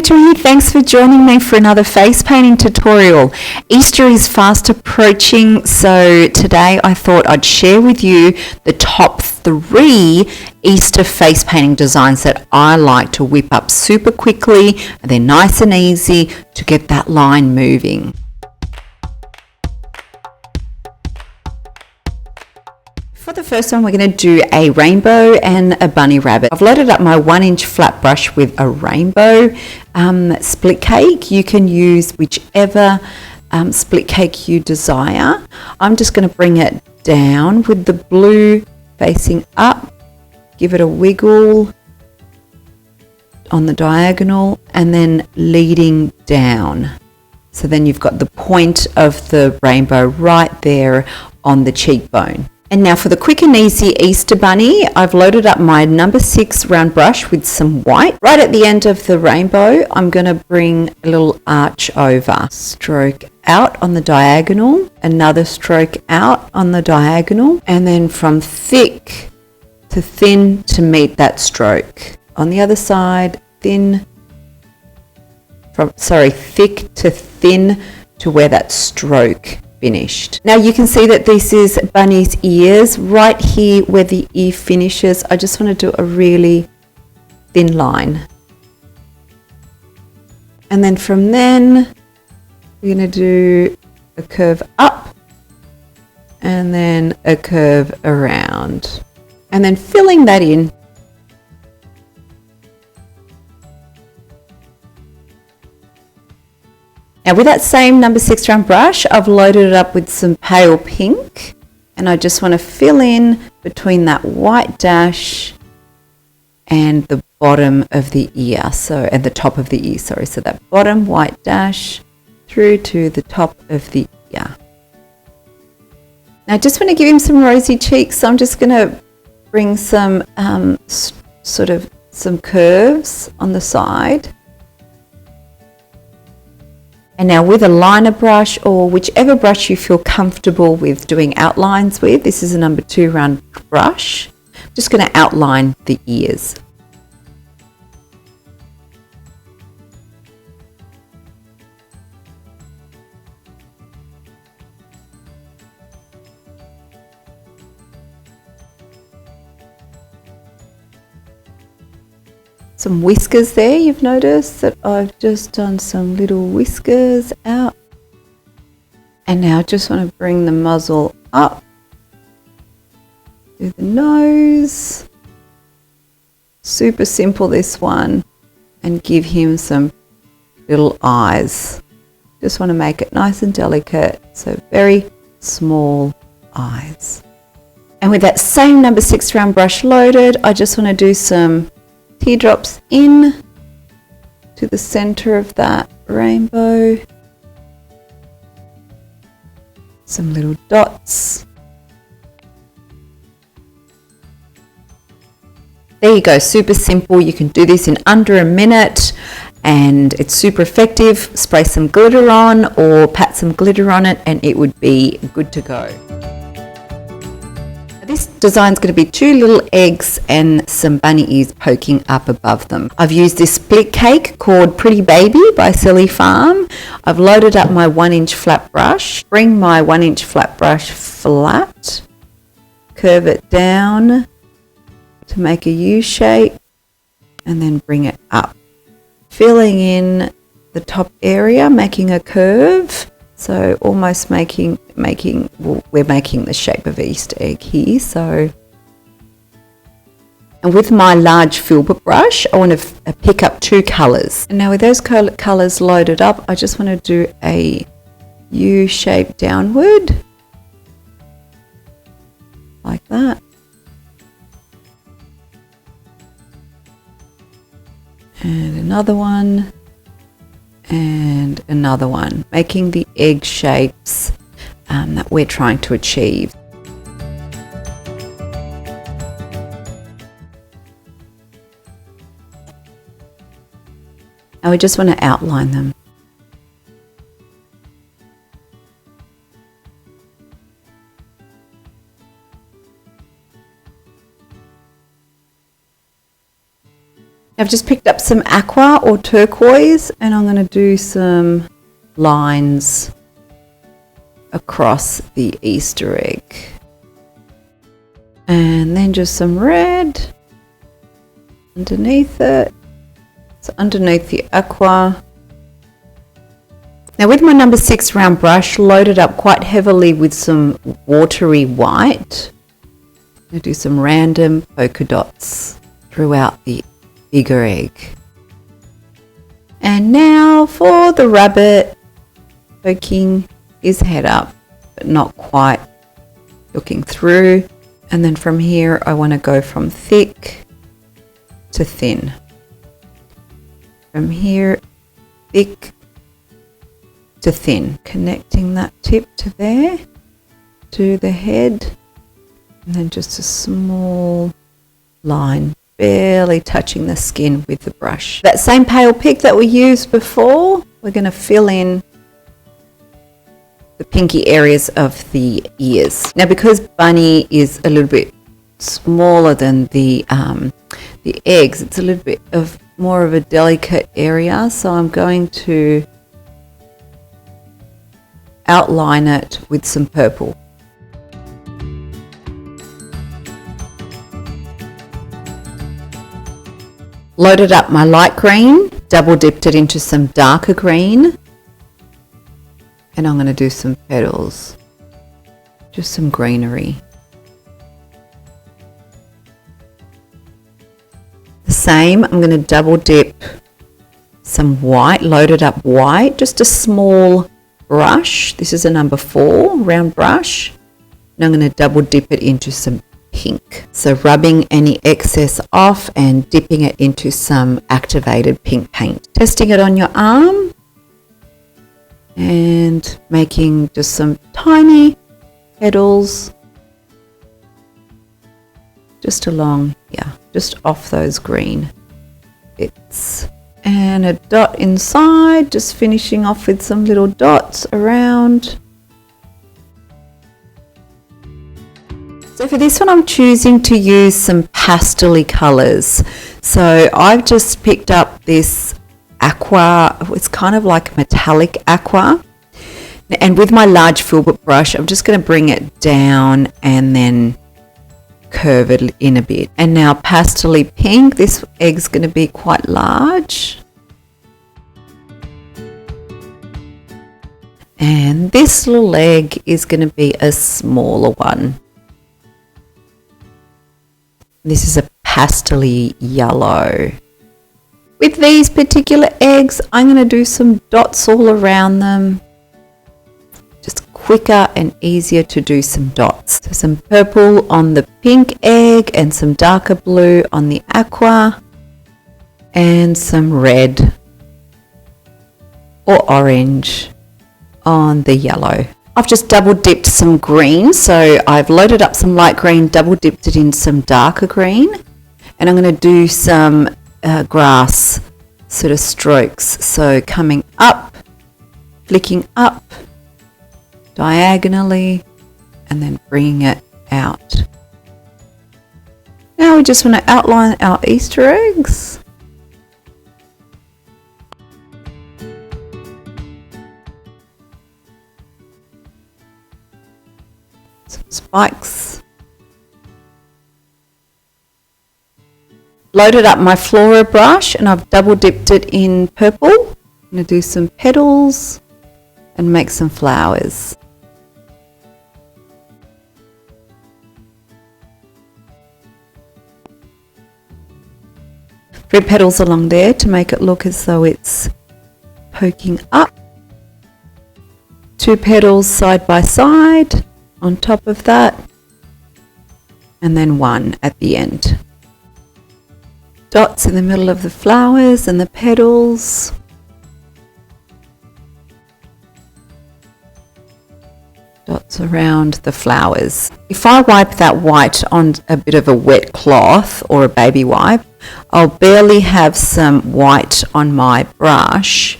Rachel here. Thanks for joining me for another face painting tutorial. Easter is fast approaching, so today I thought I'd share with you the top 3 Easter face painting designs that I like to whip up super quickly. They're nice and easy to get that line moving. For the first one, we're going to do a rainbow and a bunny rabbit. I've loaded up my 1-inch flat brush with a rainbow split cake. You can use whichever split cake you desire. I'm just going to bring it down with the blue facing up, give it a wiggle on the diagonal and then leading down. So then you've got the point of the rainbow right there on the cheekbone. And now for the quick and easy Easter bunny, I've loaded up my number 6 round brush with some white. Right at the end of the rainbow, I'm going to bring a little arch over. Stroke out on the diagonal, another stroke out on the diagonal, and then from thick to thin to meet that stroke. On the other side, thick to thin to where that stroke finished. Now you can see that this is Bunny's ears. Right here where the ear finishes, I just want to do a really thin line. And then from then, we're going to do a curve up and then a curve around. And then filling that in. Now with that same number 6 round brush, I've loaded it up with some pale pink and I just want to fill in between that white dash and the bottom of the ear, and the top of the ear, sorry. So that bottom white dash through to the top of the ear. Now I just want to give him some rosy cheeks, so I'm just going to bring some some curves on the side. And now with a liner brush or whichever brush you feel comfortable with doing outlines with, this is a number 2 round brush, I'm just going to outline the ears. Some whiskers there, you've noticed that I've just done some little whiskers out. And now I just want to bring the muzzle up to the nose. Super simple, this one. And give him some little eyes. Just want to make it nice and delicate, so very small eyes. And with that same number 6 round brush loaded, I just want to do some teardrops in to the center of that rainbow. Some little dots. There you go, super simple. You can do this in under a minute and it's super effective. Spray some glitter on or pat some glitter on it and it would be good to go. This design is going to be 2 little eggs and some bunny ears poking up above them. I've used this split cake called Pretty Baby by Silly Farm. I've loaded up my 1-inch flat brush. Bring my 1-inch flat brush flat. Curve it down to make a U shape and then bring it up. Filling in the top area, making a curve. So almost we're making the shape of an Easter egg here. So, and with my large filbert brush, I want to pick up 2 colours. And now with those colours loaded up, I just want to do a U shape downward, like that. And another one. And another one, making the egg shapes that we're trying to achieve. And we just want to outline them. I've just picked up some aqua or turquoise, and I'm going to do some lines across the Easter egg. And then just some red underneath it. So underneath the aqua. Now with my number 6 round brush loaded up quite heavily with some watery white, I'm going to do some random polka dots throughout the bigger egg. And now for the rabbit, poking his head up, but not quite looking through. And then from here, I want to go from thick to thin. From here, thick to thin, connecting that tip to there, to the head, and then just a small line, barely touching the skin with the brush. That same pale pink that we used before, we're going to fill in the pinky areas of the ears. Now because Bunny is a little bit smaller than the eggs, it's a little bit of more of a delicate area, so I'm going to outline it with some purple. Loaded up my light green, double dipped it into some darker green, and I'm going to do some petals, just some greenery. The same, I'm going to double dip some white, loaded up white, just a small brush. This is a number 4 round brush, and I'm going to double dip it into some pink. So rubbing any excess off and dipping it into some activated pink paint. Testing it on your arm and making just some tiny petals just along here, just off those green bits. And a dot inside, just finishing off with some little dots around. So for this one, I'm choosing to use some pastel-y colours. So I've just picked up this aqua, it's kind of like metallic aqua. And with my large filbert brush, I'm just going to bring it down and then curve it in a bit. And now pastel-y pink, this egg's going to be quite large. And this little egg is going to be a smaller one. This is a pastel-y yellow. With these particular eggs, I'm going to do some dots all around them. Just quicker and easier to do some dots. So some purple on the pink egg and some darker blue on the aqua and some red or orange on the yellow. I've just double dipped some green, so I've loaded up some light green, double dipped it in some darker green, and I'm going to do some grass sort of strokes. So coming up, flicking up diagonally, and then bringing it out. Now we just want to outline our Easter eggs. Some spikes. Loaded up my Flora brush and I've double dipped it in purple. I'm going to do some petals and make some flowers. 3 petals along there to make it look as though it's poking up. 2 petals side by side on top of that, and then 1 at the end. Dots in the middle of the flowers and the petals. Dots around the flowers. If I wipe that white on a bit of a wet cloth or a baby wipe, I'll barely have some white on my brush,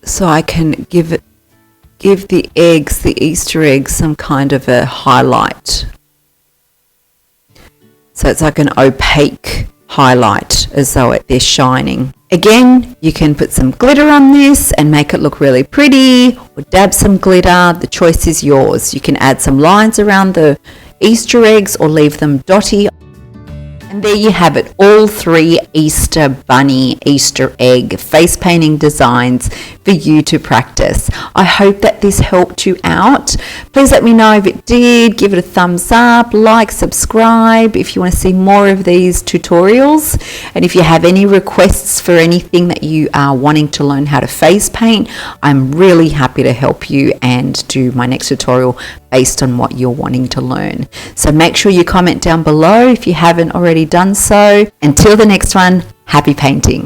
so I can give the eggs, the Easter eggs, some kind of a highlight. So it's like an opaque highlight as though they're shining. Again, you can put some glitter on this and make it look really pretty, or dab some glitter. The choice is yours. You can add some lines around the Easter eggs or leave them dotty. And there you have it, all 3 Easter bunny, Easter egg face painting designs for you to practice. I hope that this helped you out. Please let me know if it did. Give it a thumbs up, like, subscribe if you want to see more of these tutorials. And if you have any requests for anything that you are wanting to learn how to face paint, I'm really happy to help you and do my next tutorial based on what you're wanting to learn. So make sure you comment down below if you haven't already done so. Until the next one, happy painting.